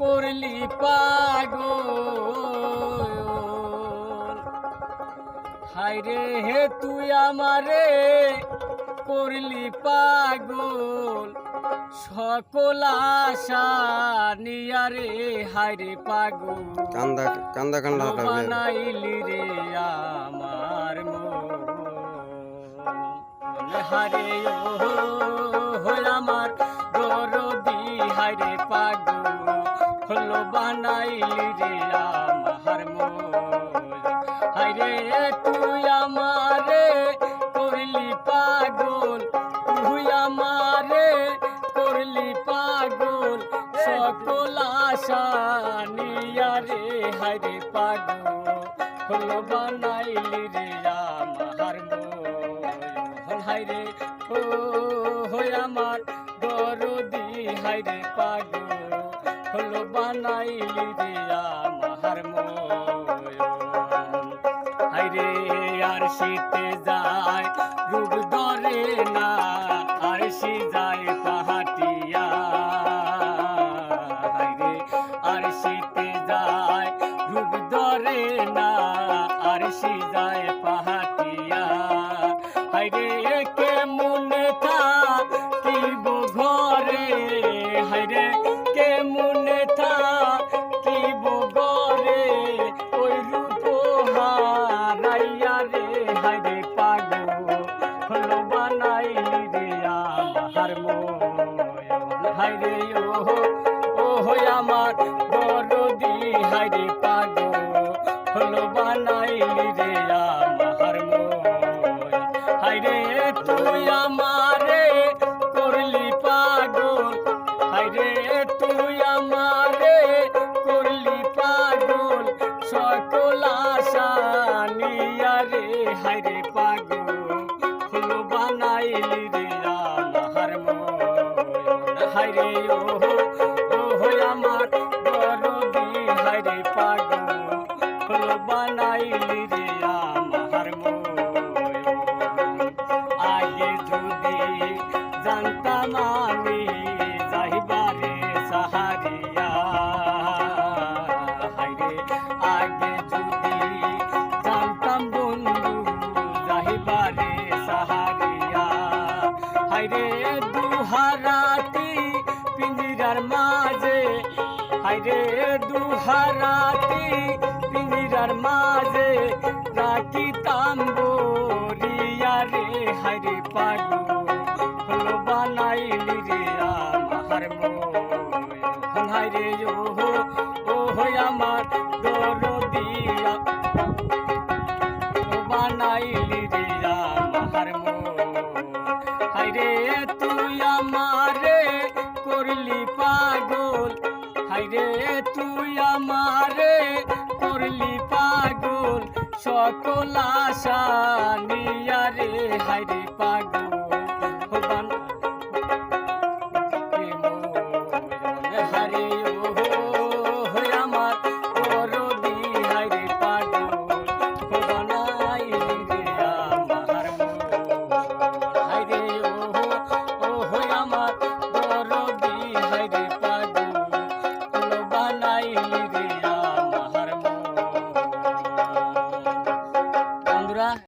করলি পাগল। হায়রে হে তুই আমারে করলি পাগল, সকল আশা নিয়ারে হায়রে পাগল। কান্দা কান্দা কান্দা বানাইলি রে আমার মন, হারে ও আমার দরদি হায়রে পাগল, হলো বানাইলি রে আমার মন। হায়রে তুই আমারে করলি পাগল, তুই আমারে করলি পাগল, সকল আশা নিয়ারে হায়রে পাগল, হলো বানাইলি রে আমার মন। হায়রে ও আমার দরদি হায়রে পাগল, হলো বানাইলি রে আমার মন। হায়রে আর শীতে যায় রূপ ধরে না, আর শি যায় পাহাটিয়া। হায়রে আর শীতে যায় রূপ ধরে না, আর শি যায় পাহাটিয়া। হায়রে কেমন থাকিব ঘরে, হায়রে কেমন থাকিব ঘরে, ওই রূপ হারাইয়া রে হায়রে পাগল, হলো বানাইলি রে আমার মন। হায়রে ও আমার দরদি হায়রে পাগল, হলো বানাইলি রে আমার মন। হায়রে তুই আমারে করলি পাগল, হায়রে তুই আমারে করলি পাগল, সকল আশা নিয়ারে হায়রে পাগল, হলো বানাইলি রে আমার মন। হায়রে ও আমার দরদি হায়রে পাগল, হলো বানাইলি রে আমার মন। আগে যদি জানতাম আমি যাইবারে সাহারিয়া, হায়রে আগে যদি জানতাম বন্ধু যাইবারে সাহারিয়া। হায়রে দুহারাতি পিঞ্জিরার মাঝে, হায়রে দুহারাতি পিঞ্জিরার মাঝে রাখিতাম বরিয়া রে হায়রে পাগল, হলো বানাইলি রে আমার মন। হায়রে ও আমার দরদিয়া, বানাইলি রে আমার মন। হায়রে তুই আমারে করলি পাগল, হায়রে তুই আমারে করলি পাগল, সকল আশা নিয়ারে হায়রে পাগল,